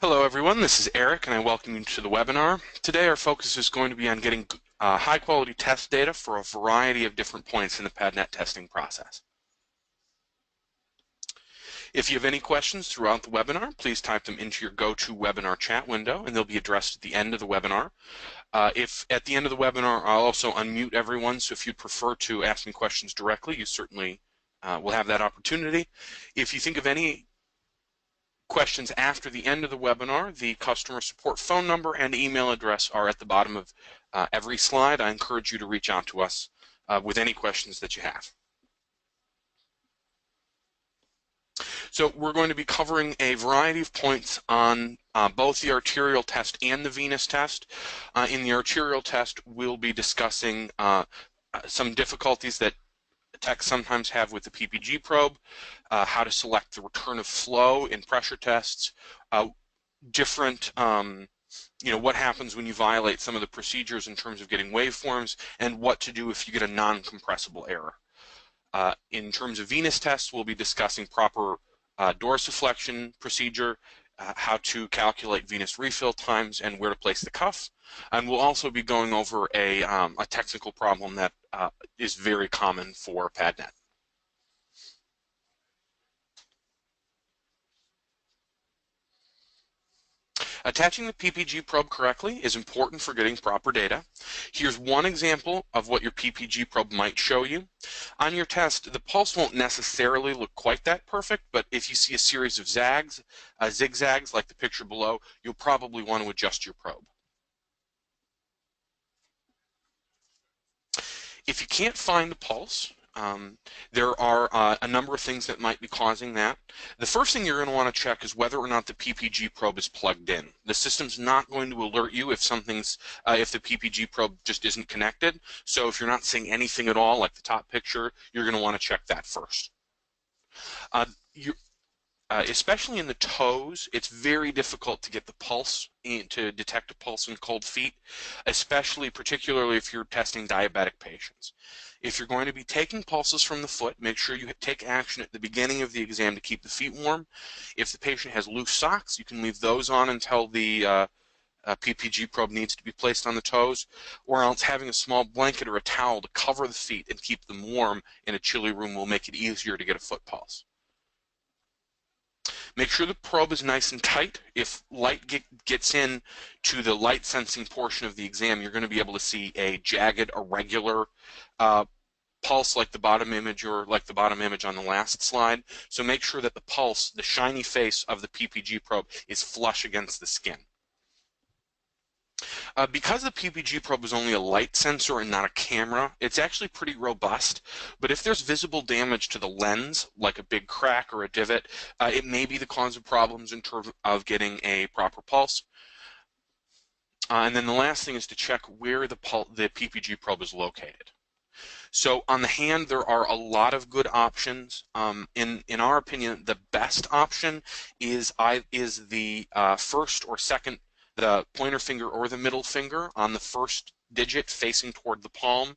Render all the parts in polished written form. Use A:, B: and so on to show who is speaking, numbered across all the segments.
A: Hello everyone, this is Eric and I welcome you to the webinar. Today our focus is going to be on getting high quality test data for a variety of different points in the PADnet testing process. If you have any questions throughout the webinar, please type them into your GoToWebinar chat window and they'll be addressed at the end of the webinar. If at the end of the webinar I'll also unmute everyone, so if you'd prefer to ask me questions directly, you certainly will have that opportunity. If you think of any questions after the end of the webinar, the customer support phone number and email address are at the bottom of every slide. I encourage you to reach out to us with any questions that you have. So we're going to be covering a variety of points on both the arterial test and the venous test. In the arterial test, we'll be discussing some difficulties that techs sometimes have with the PPG probe, how to select the return of flow in pressure tests, what happens when you violate some of the procedures in terms of getting waveforms, and what to do if you get a non-compressible error. In terms of venous tests, we'll be discussing proper dorsiflexion procedure, how to calculate venous refill times, and where to place the cuff. And we'll also be going over a technical problem that is very common for PADnet. Attaching the PPG probe correctly is important for getting proper data. Here's one example of what your PPG probe might show you. On your test, the pulse won't necessarily look quite that perfect, but if you see a series of zigzags like the picture below, you'll probably want to adjust your probe. If you can't find the pulse, there are a number of things that might be causing that. The first thing you're going to want to check is whether or not the PPG probe is plugged in. The system's not going to alert you if if the PPG probe just isn't connected. So if you're not seeing anything at all, like the top picture, you're going to want to check that first. Especially in the toes, it's very difficult to get the pulse, to detect a pulse in cold feet, particularly if you're testing diabetic patients. If you're going to be taking pulses from the foot, make sure you take action at the beginning of the exam to keep the feet warm. If the patient has loose socks, you can leave those on until the PPG probe needs to be placed on the toes, or else having a small blanket or a towel to cover the feet and keep them warm in a chilly room will make it easier to get a foot pulse. Make sure the probe is nice and tight. If light gets in to the light sensing portion of the exam, you're going to be able to see a jagged, irregular pulse like the bottom image or like the bottom image on the last slide. So make sure that the pulse, the shiny face of the PPG probe, is flush against the skin. Because the PPG probe is only a light sensor and not a camera, it's actually pretty robust, but if there's visible damage to the lens, like a big crack or a divot, it may be the cause of problems in terms of getting a proper pulse. And then the last thing is to check where the PPG probe is located. So on the hand, there are a lot of good options. In our opinion, the best option is the first or second, the pointer finger or the middle finger on the first digit facing toward the palm.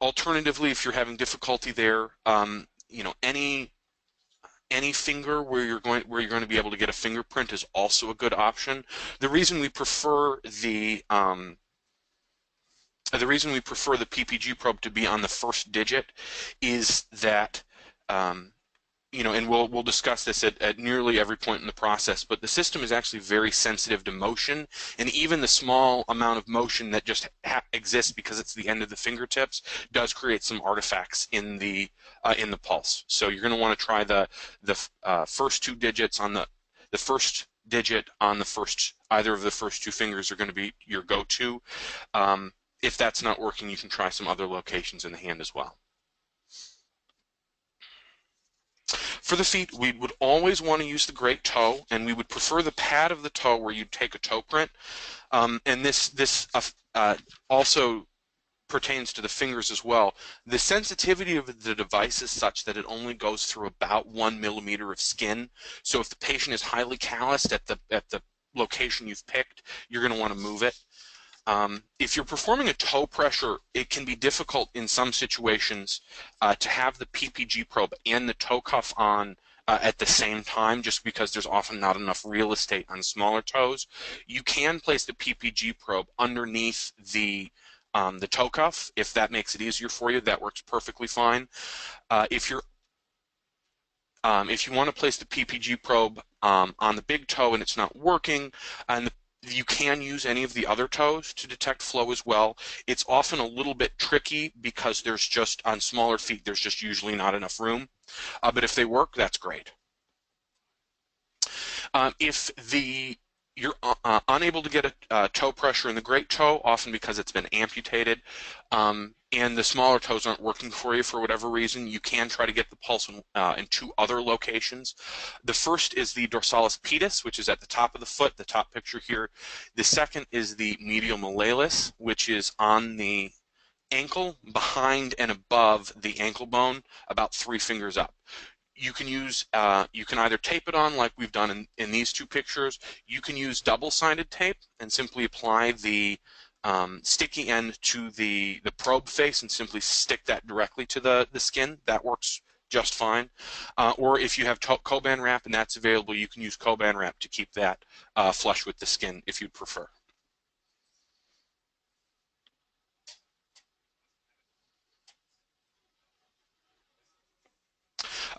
A: Alternatively, if you're having difficulty there, any finger where you're going to be able to get a fingerprint is also a good option. The reason we prefer the PPG probe to be on the first digit is that and we'll discuss this at nearly every point in the process, but the system is actually very sensitive to motion, and even the small amount of motion that just exists because it's the end of the fingertips does create some artifacts in the pulse. So you're going to want to try the first two digits on the first digit on either of the first two fingers are going to be your go-to. If that's not working, you can try some other locations in the hand as well. For the feet, we would always want to use the great toe, and we would prefer the pad of the toe where you'd take a toe print. And this also pertains to the fingers as well. The sensitivity of the device is such that it only goes through about 1 millimeter of skin. So if the patient is highly calloused at the location you've picked, you're going to want to move it. If you're performing a toe pressure, it can be difficult in some situations to have the PPG probe and the toe cuff on at the same time, just because there's often not enough real estate on smaller toes. You can place the PPG probe underneath the toe cuff if that makes it easier for you. That works perfectly fine. If you want to place the PPG probe on the big toe and it's not working, and you can use any of the other toes to detect flow as well. It's often a little bit tricky because there's just, on smaller feet, there's just usually not enough room. But if they work, that's great. If you're unable to get a toe pressure in the great toe, often because it's been amputated, and the smaller toes aren't working for you for whatever reason, you can try to get the pulse in two other locations. The first is the dorsalis pedis, which is at the top of the foot, the top picture here. The second is the medial malalis, which is on the ankle, behind and above the ankle bone, about 3 fingers up. You can use, you can either tape it on like we've done in these two pictures. You can use double-sided tape and simply apply the sticky end to the probe face and simply stick that directly to the skin. That works just fine. Or if you have Coban wrap and that's available, you can use Coban wrap to keep that flush with the skin if you'd prefer.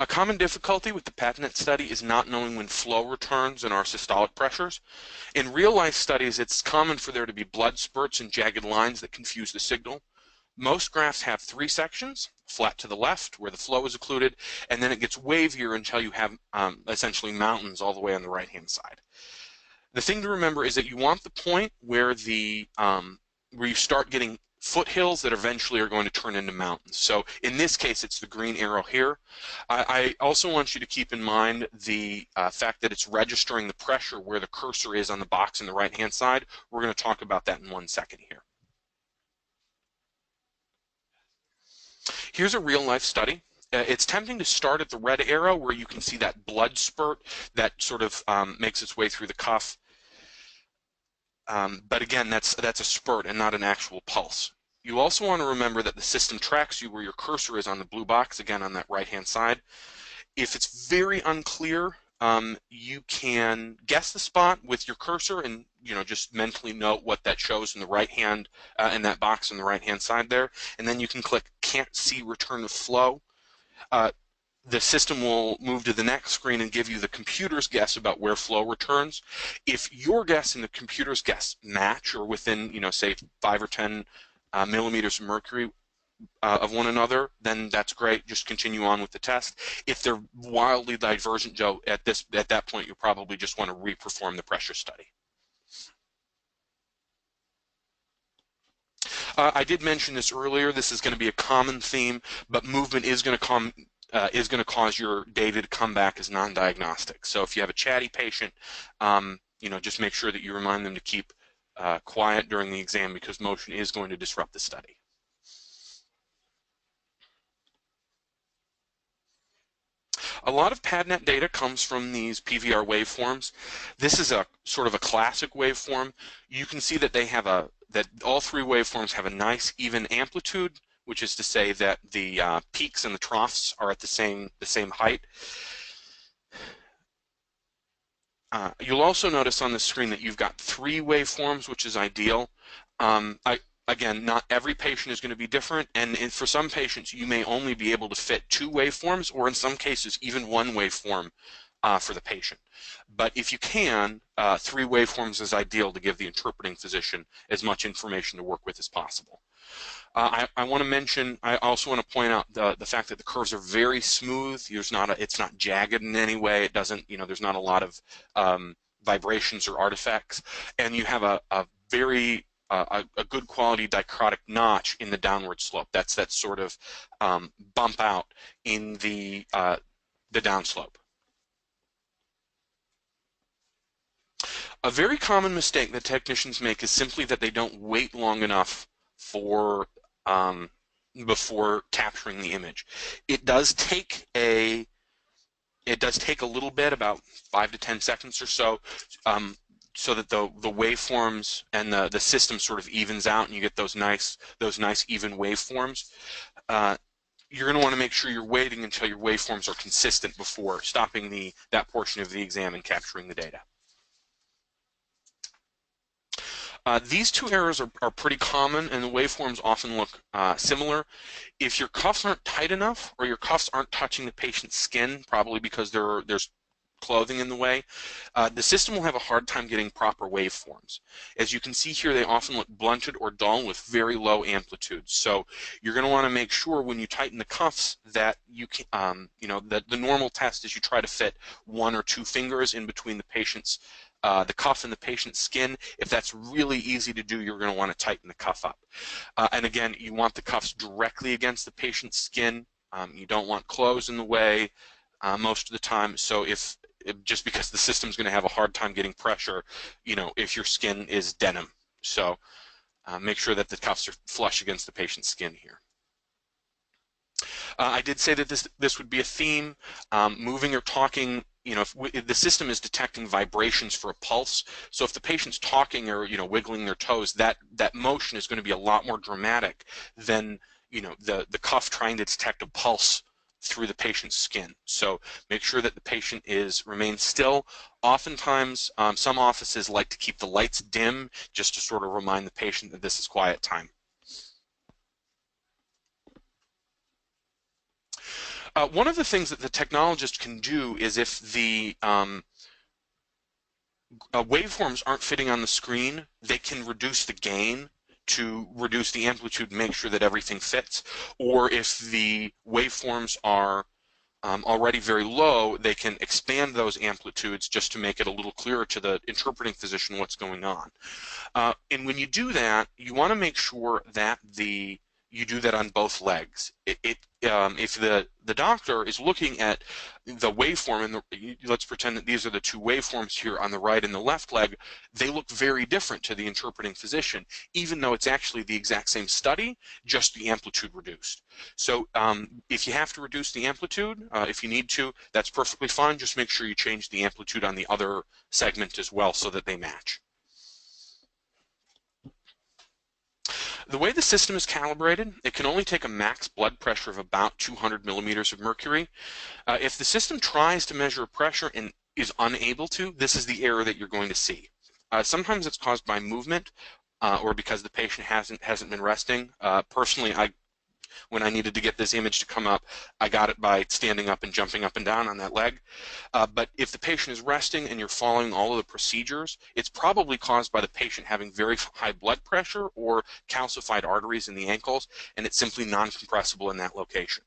A: A common difficulty with the PADnet study is not knowing when flow returns in our systolic pressures. In real-life studies, it's common for there to be blood spurts and jagged lines that confuse the signal. Most graphs have 3 sections, flat to the left where the flow is occluded, and then it gets wavier until you have essentially mountains all the way on the right-hand side. The thing to remember is that you want the point where where you start getting foothills that eventually are going to turn into mountains. So in this case, it's the green arrow here. I also want you to keep in mind the fact that it's registering the pressure where the cursor is on the box on the right-hand side. We're going to talk about that in 1 second here. Here's a real-life study. It's tempting to start at the red arrow where you can see that blood spurt that sort of makes its way through the cuff. But again, that's a spurt and not an actual pulse. You also want to remember that the system tracks you where your cursor is on the blue box, again on that right-hand side. If it's very unclear, you can guess the spot with your cursor and just mentally note what that shows in the right hand, in that box on the right-hand side there, and then you can click Can't See Return of Flow. The system will move to the next screen and give you the computer's guess about where flow returns. If your guess and the computer's guess match or within, say 5 or 10 millimeters of mercury of one another, then that's great. Just continue on with the test. If they're wildly divergent, Joe, at that point, you probably just want to reperform the pressure study. I did mention this earlier. This is going to be a common theme, but movement is going to cause your data to come back as non-diagnostic. So if you have a chatty patient, just make sure that you remind them to keep quiet during the exam because motion is going to disrupt the study. A lot of PADnet data comes from these PVR waveforms. This is a sort of a classic waveform. You can see that they have that all 3 waveforms have a nice even amplitude, which is to say that the peaks and the troughs are at the same height. You'll also notice on the screen that you've got 3 waveforms, which is ideal. Again, not every patient is going to be different, and for some patients you may only be able to fit 2 waveforms, or in some cases even 1 waveform for the patient. But if you can, 3 waveforms is ideal to give the interpreting physician as much information to work with as possible. I want to mention, I also want to point out the fact that the curves are very smooth. It's not jagged in any way. It doesn't, there's not a lot of vibrations or artifacts, and you have a very good quality dichrotic notch in the downward slope. That's that sort of bump out in the downslope. A very common mistake that technicians make is simply that they don't wait long enough for before capturing the image. It does take a little bit, about 5 to 10 seconds or so, so that the waveforms and the system sort of evens out and you get those nice even waveforms. you're going to want to make sure you're waiting until your waveforms are consistent before stopping that portion of the exam and capturing the data. These two errors are pretty common, and the waveforms often look similar. If your cuffs aren't tight enough, or your cuffs aren't touching the patient's skin, probably because there's clothing in the way, the system will have a hard time getting proper waveforms. As you can see here, they often look blunted or dull with very low amplitudes. So you're going to want to make sure when you tighten the cuffs that you can, that the normal test is you try to fit 1 or 2 fingers in between the cuff and the patient's skin. If that's really easy to do, you're going to want to tighten the cuff up. And again, you want the cuffs directly against the patient's skin. You don't want clothes in the way most of the time. So just because the system's going to have a hard time getting pressure, if your skin is denim. So make sure that the cuffs are flush against the patient's skin here. I did say that this would be a theme. Moving or talking, if the system is detecting vibrations for a pulse, so if the patient's talking or wiggling their toes, that motion is going to be a lot more dramatic than the cuff trying to detect a pulse through the patient's skin. So make sure that the patient remains still. Oftentimes, some offices like to keep the lights dim just to sort of remind the patient that this is quiet time. One of the things that the technologist can do is if the waveforms aren't fitting on the screen, they can reduce the gain to reduce the amplitude and make sure that everything fits. Or if the waveforms are already very low, they can expand those amplitudes just to make it a little clearer to the interpreting physician what's going on. And when you do that, you want to make sure that you do that on both legs. If the doctor is looking at the waveform, and let's pretend that these are the 2 waveforms here on the right and the left leg, they look very different to the interpreting physician, even though it's actually the exact same study, just the amplitude reduced. So if you have to reduce the amplitude, if you need to, that's perfectly fine. Just make sure you change the amplitude on the other segment as well so that they match. The way the system is calibrated, it can only take a max blood pressure of about 200 millimeters of mercury. If the system tries to measure pressure and is unable to, this is the error that you're going to see. Sometimes it's caused by movement or because the patient hasn't been resting. Personally, when I needed to get this image to come up, I got it by standing up and jumping up and down on that leg. But if the patient is resting and you're following all of the procedures, it's probably caused by the patient having very high blood pressure or calcified arteries in the ankles, and it's simply non-compressible in that location.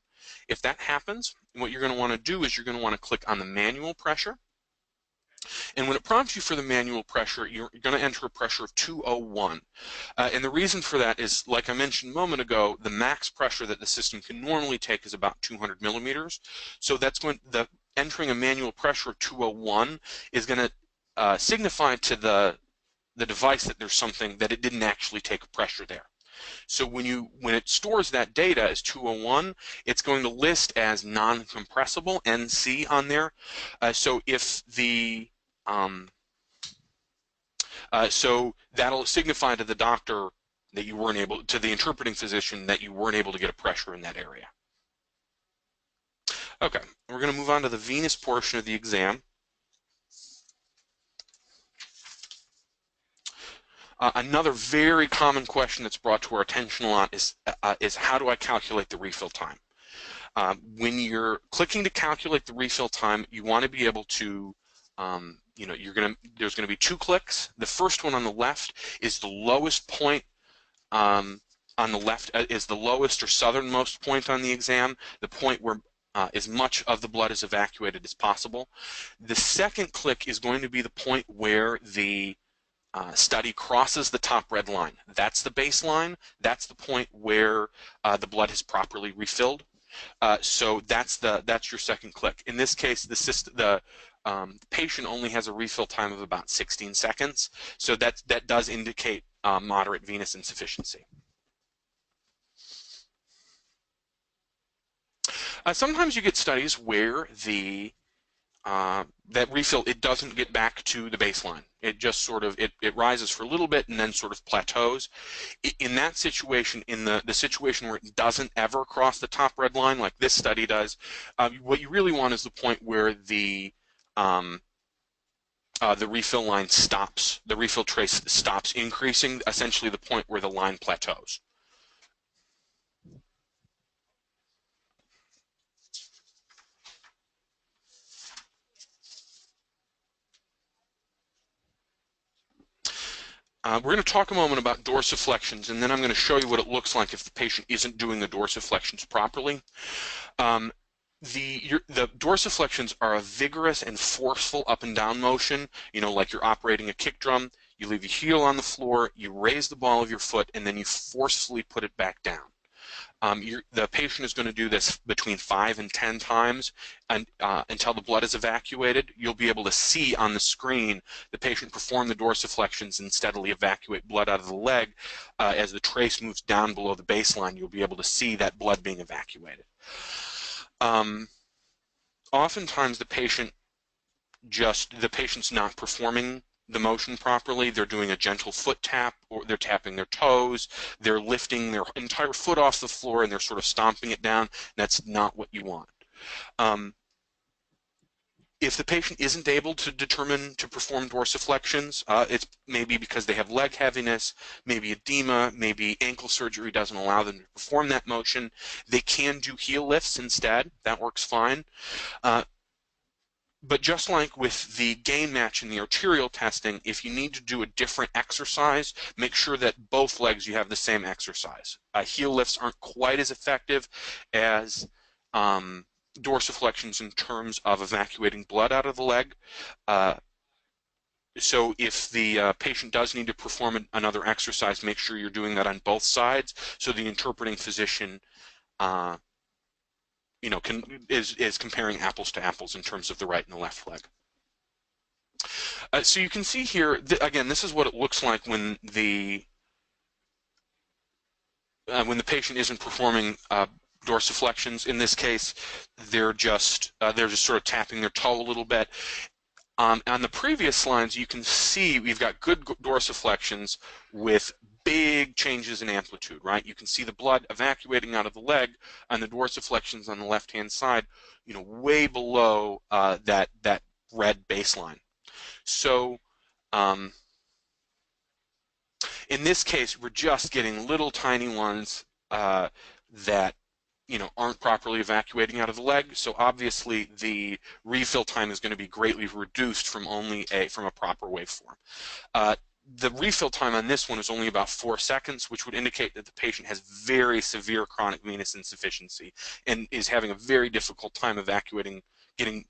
A: If that happens, what you're going to want to do is you're going to want to click on the manual pressure. And when it prompts you for the manual pressure, you're going to enter a pressure of 201. And the reason for that is, like I mentioned a moment ago, the max pressure that the system can normally take is about 200 millimeters. So that's entering a manual pressure of 201 is going to signify to the device that there's something, that it didn't actually take a pressure there. So when it stores that data as 201, it's going to list as non-compressible, NC, on there. So if so that'll signify to the doctor that you weren't able, to the interpreting physician, that you weren't able to get a pressure in that area. Okay, we're going to move on to the venous portion of the exam. Another very common question that's brought to our attention a lot is how do I calculate the refill time? When you're clicking to calculate the refill time, you want to be able to, there's going to be 2 clicks. The first one on the left is the lowest point on the left, is the lowest or southernmost point on the exam, the point where as much of the blood is evacuated as possible. The second click is going to be the point where the study crosses the top red line. That's the baseline. That's the point where the blood is properly refilled. So that's your second click. In this case, the patient only has a refill time of about 16 seconds. So that does indicate moderate venous insufficiency. Sometimes you get studies where the that refill, it doesn't get back to the baseline. It just sort of, it rises for a little bit and then sort of plateaus. In that situation, in the situation where it doesn't ever cross the top red line like this study does, what you really want is the point where the refill line stops, the refill trace stops increasing, essentially the point where the line plateaus. We're going to talk a moment about dorsiflexions, and then I'm going to show you what it looks like if the patient isn't doing the dorsiflexions properly. The dorsiflexions are a vigorous and forceful up and down motion, like you're operating a kick drum. You leave your heel on the floor, you raise the ball of your foot, and then you forcefully put it back down. The patient is going to do this between 5 and 10 times until the blood is evacuated. You'll be able to see on the screen the patient perform the dorsiflexions and steadily evacuate blood out of the leg. As the trace moves down below the baseline, you'll be able to see that blood being evacuated. Oftentimes the patient's not performing the motion properly. They're doing a gentle foot tap, or they're tapping their toes, they're lifting their entire foot off the floor and they're sort of stomping it down. That's not what you want. If the patient isn't able to determine to perform dorsiflexions, it's maybe because they have leg heaviness, maybe edema, maybe ankle surgery doesn't allow them to perform that motion. They can do heel lifts instead. That works fine. But just like with the gain match in the arterial testing, if you need to do a different exercise, make sure that both legs you have the same exercise. Heel lifts aren't quite as effective as dorsiflexions in terms of evacuating blood out of the leg. So if the patient does need to perform another exercise, make sure you're doing that on both sides so the interpreting physician is comparing apples to apples in terms of the right and the left leg. So you can see here, again, this is what it looks like when the patient isn't performing dorsiflexions. In this case, they're just sort of tapping their toe a little bit. On the previous slides, you can see we've got good dorsiflexions with big changes in amplitude, right? You can see the blood evacuating out of the leg on the dorsiflexions on the left-hand side, way below that red baseline. So in this case, we're just getting little tiny ones that aren't properly evacuating out of the leg. So obviously the refill time is going to be greatly reduced from from a proper waveform. The refill time on this one is only about 4 seconds, which would indicate that the patient has very severe chronic venous insufficiency and is having a very difficult time evacuating, is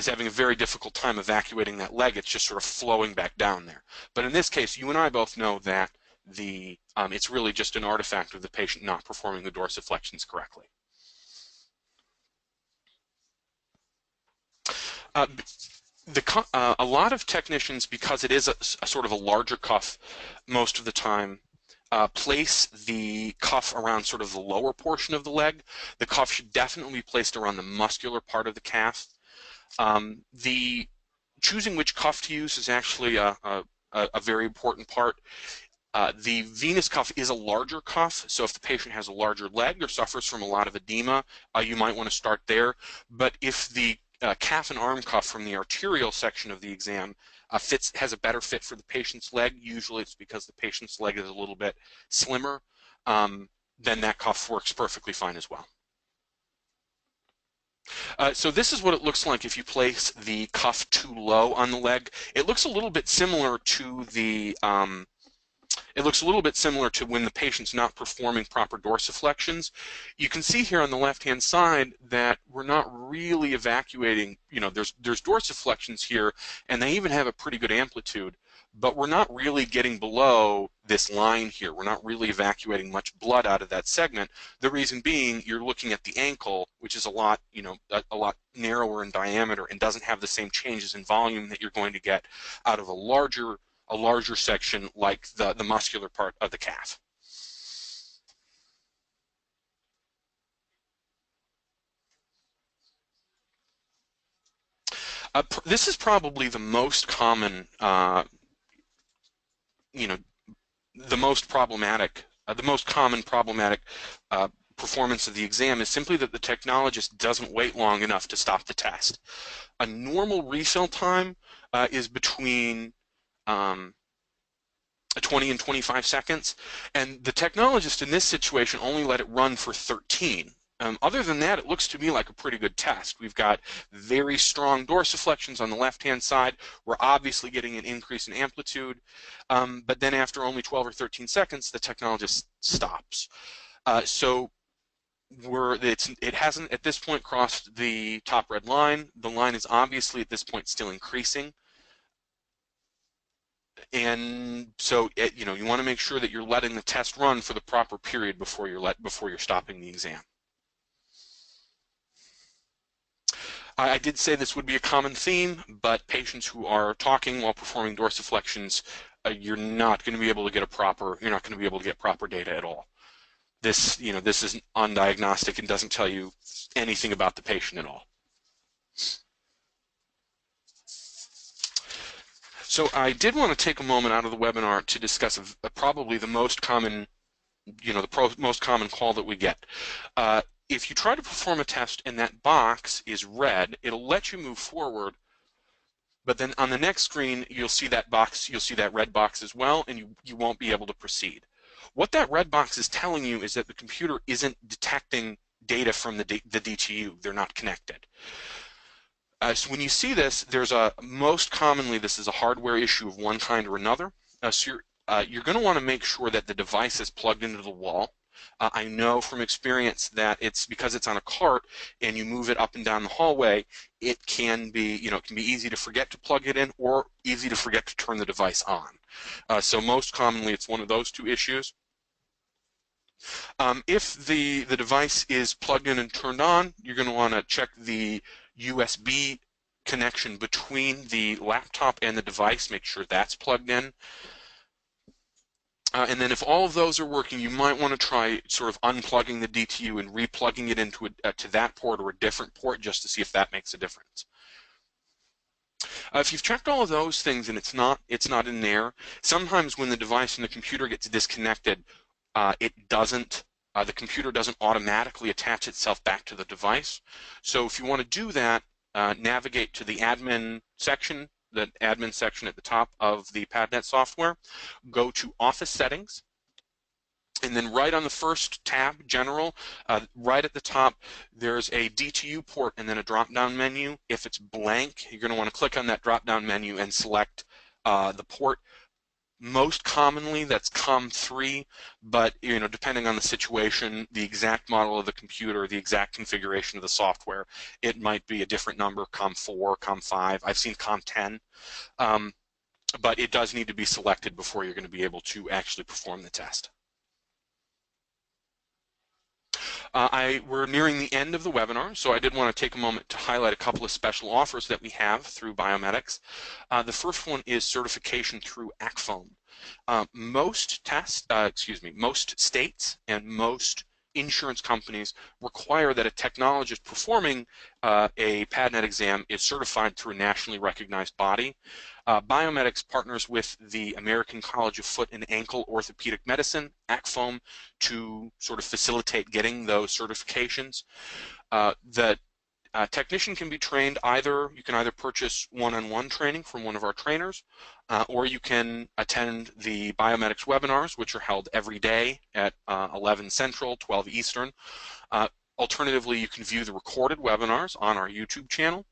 A: having a very difficult time evacuating that leg. It's just sort of flowing back down there. But in this case, you and I both know that it's really just an artifact of the patient not performing the dorsiflexions correctly. A lot of technicians, because it is a sort of a larger cuff most of the time, place the cuff around sort of the lower portion of the leg. The cuff should definitely be placed around the muscular part of the calf. Choosing which cuff to use is actually a very important part. The venous cuff is a larger cuff, so if the patient has a larger leg or suffers from a lot of edema, you might want to start there. But if the calf and arm cuff from the arterial section of the exam has a better fit for the patient's leg, usually it's because the patient's leg is a little bit slimmer, then that cuff works perfectly fine as well. So this is what it looks like if you place the cuff too low on the leg. It looks a little bit similar to when the patient's not performing proper dorsiflexions. You can see here on the left-hand side that we're not really evacuating, there's dorsiflexions here, and they even have a pretty good amplitude, but we're not really getting below this line here. We're not really evacuating much blood out of that segment. The reason being, you're looking at the ankle, which is a lot narrower in diameter and doesn't have the same changes in volume that you're going to get out of a larger section like the muscular part of the calf. This is probably the most common, you know, the most common problematic performance of the exam is simply that the technologist doesn't wait long enough to stop the test. A normal refill time is between 20 and 25 seconds, and the technologist in this situation only let it run for 13. Other than that, it looks to me like a pretty good test. We've got very strong dorsiflexions on the left-hand side. We're obviously getting an increase in amplitude, but then after only 12 or 13 seconds, the technologist stops. So it hasn't at this point crossed the top red line. The line is obviously at this point still increasing. And so you want to make sure that you're letting the test run for the proper period before you're stopping the exam. I did say this would be a common theme, but patients who are talking while performing dorsiflexions, you're not going to be able to get proper data at all. This is undiagnostic and doesn't tell you anything about the patient at all. So I did want to take a moment out of the webinar to discuss probably the most common, most common call that we get. If you try to perform a test and that box is red, it'll let you move forward, but then on the next screen you'll see that red box as well, and you won't be able to proceed. What that red box is telling you is that the computer isn't detecting data from the DTU. They're not connected. So when you see this, most commonly this is a hardware issue of one kind or another. So you're going to want to make sure that the device is plugged into the wall. I know from experience that it's because it's on a cart and you move it up and down the hallway, it can be easy to forget to plug it in or easy to forget to turn the device on. So most commonly it's one of those two issues. If the device is plugged in and turned on, you're going to want to check the USB connection between the laptop and the device, make sure that's plugged in. And then if all of those are working, you might want to try sort of unplugging the DTU and replugging it into to that port or a different port just to see if that makes a difference. If you've checked all of those things and it's not in there, sometimes when the device and the computer gets disconnected, the computer doesn't automatically attach itself back to the device. So if you want to do that, navigate to the admin section at the top of the PADnet software, go to Office Settings, and then right on the first tab, General, right at the top, there's a DTU port and then a drop-down menu. If it's blank, you're going to want to click on that drop-down menu and select the port. Most commonly, that's COM3, but depending on the situation, the exact model of the computer, the exact configuration of the software, it might be a different number, COM4, COM5. I've seen COM10, but it does need to be selected before you're going to be able to actually perform the test. We're nearing the end of the webinar, so I did want to take a moment to highlight a couple of special offers that we have through Biomedics. The first one is certification through ACFAOM. Most states and most insurance companies require that a technologist performing a PADnet exam is certified through a nationally recognized body. Biomedics partners with the American College of Foot and Ankle Orthopedic Medicine, ACFAOM, to sort of facilitate getting those certifications. The technician can be trained you can either purchase one-on-one training from one of our trainers, or you can attend the Biomedics webinars, which are held every day at 11 Central, 12 Eastern. Alternatively, you can view the recorded webinars on our YouTube channel.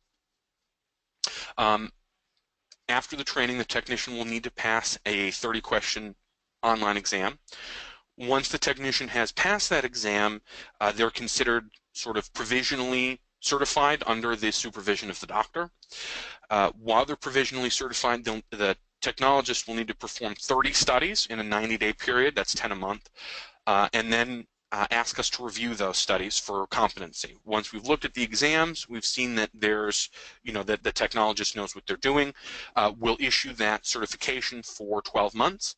A: After the training, the technician will need to pass a 30-question online exam. Once the technician has passed that exam, they're considered sort of provisionally certified under the supervision of the doctor. While they're provisionally certified, the technologist will need to perform 30 studies in a 90-day period, that's 10 a month, and then ask us to review those studies for competency. Once we've looked at the exams, we've seen that that the technologist knows what they're doing, we'll issue that certification for 12 months.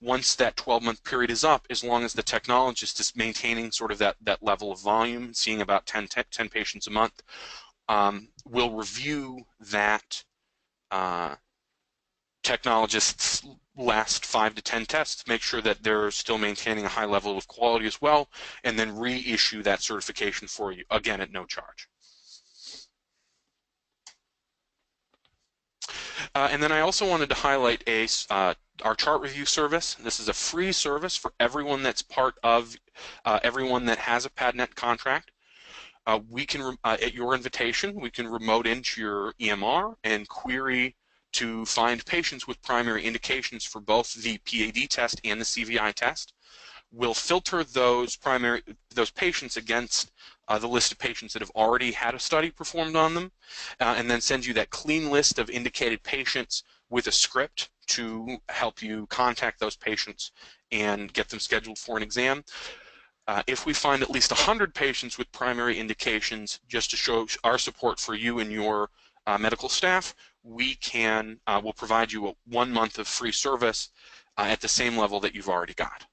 A: Once that 12-month period is up, as long as the technologist is maintaining sort of that level of volume, seeing about 10 patients a month, will review that technologist's last 5 to 10 tests, make sure that they're still maintaining a high level of quality as well, and then reissue that certification for you, again, at no charge. And then I also wanted to highlight our chart review service. This is a free service for everyone that's part of, everyone that has a PADnet contract. We can, at your invitation, we can remote into your EMR and query to find patients with primary indications for both the PAD test and the CVI test. We'll filter those patients against the list of patients that have already had a study performed on them, and then send you that clean list of indicated patients with a script to help you contact those patients and get them scheduled for an exam. If we find at least 100 patients with primary indications, just to show our support for you and your medical staff, we'll provide you 1 month of free service at the same level that you've already got.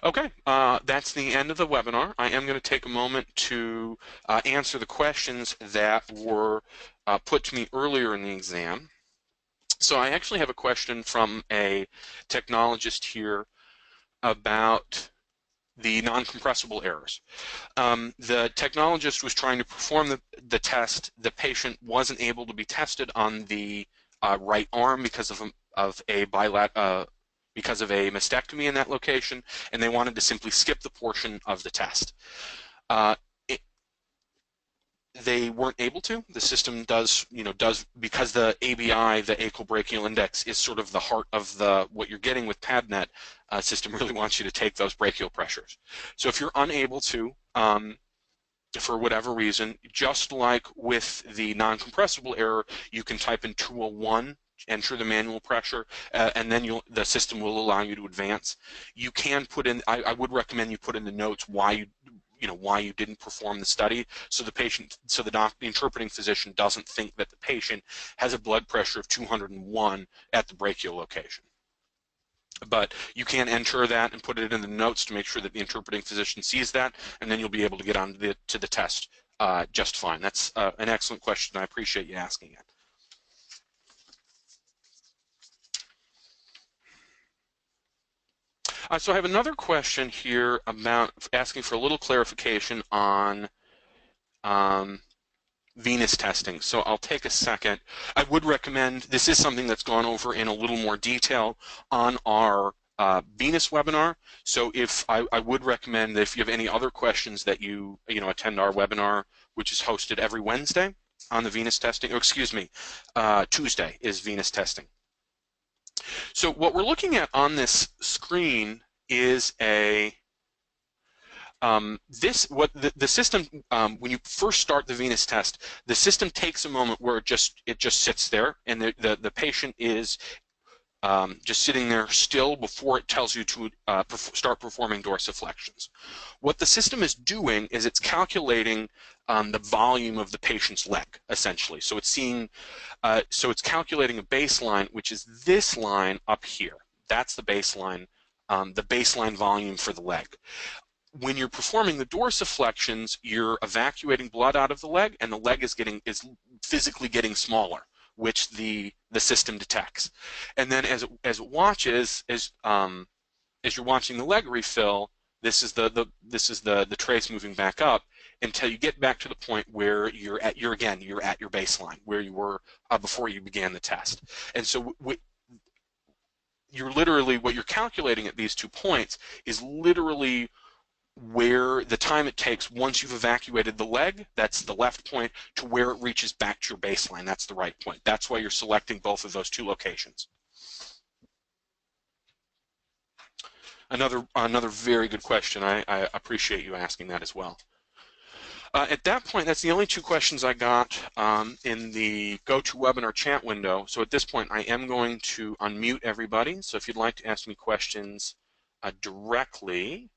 A: Okay, that's the end of the webinar. I am going to take a moment to answer the questions that were put to me earlier in the exam. So I actually have a question from a technologist here about the non-compressible errors. The technologist was trying to perform the test. The patient wasn't able to be tested on the right arm because of a mastectomy in that location, and they wanted to simply skip the portion of the test. They weren't able to. The system does because the ABI, the apical brachial index, is sort of the heart of what you're getting with PADnet. System really wants you to take those brachial pressures. So if you're unable to, for whatever reason, just like with the non-compressible error, you can type in 201, enter the manual pressure, and then the system will allow you to advance. You can put in. I would recommend you put in the notes why you didn't perform the study, so the interpreting physician doesn't think that the patient has a blood pressure of 201 at the brachial location. But you can enter that and put it in the notes to make sure that the interpreting physician sees that, and then you'll be able to get on to the test just fine. That's an excellent question. I appreciate you asking it. So I have another question here about asking for a little clarification on venous testing. So I'll take a second. I would recommend, this is something that's gone over in a little more detail on our venous webinar. So I would recommend that if you have any other questions that you attend our webinar, which is hosted every Wednesday on the venous testing, or excuse me, Tuesday is venous testing. So what we're looking at on this screen is the system, when you first start the venous test, the system takes a moment where it just sits there, and the patient is just sitting there still before it tells you to start performing dorsiflexions. What the system is doing is it's calculating the volume of the patient's leg, essentially. So it's calculating a baseline, which is this line up here. That's the baseline volume for the leg. When you're performing the dorsiflexions, you're evacuating blood out of the leg, and the leg is physically getting smaller, which the system detects. And then as it watches, as you're watching the leg refill, this is the trace moving back up until you get back to the point where you're at your baseline, where you were before you began the test. And so what you're calculating at these 2 points is literally where the time it takes once you've evacuated the leg, that's the left point, to where it reaches back to your baseline, that's the right point. That's why you're selecting both of those 2 locations. Another very good question. I appreciate you asking that as well. At that point, that's the only 2 questions I got in the GoToWebinar chat window. So at this point, I am going to unmute everybody. So if you'd like to ask me questions directly,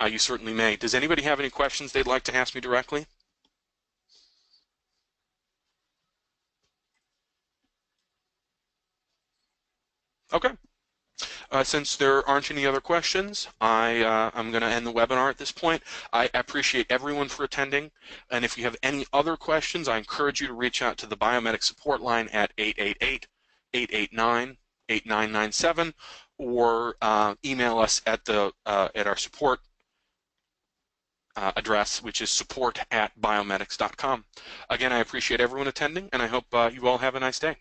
A: you certainly may. Does anybody have any questions they'd like to ask me directly? Okay. Since there aren't any other questions, I'm going to end the webinar at this point. I appreciate everyone for attending, and if you have any other questions, I encourage you to reach out to the biomedic support line at 888-889-8997, or email us at our support address, which is support@biomedics.com. Again, I appreciate everyone attending, and I hope you all have a nice day.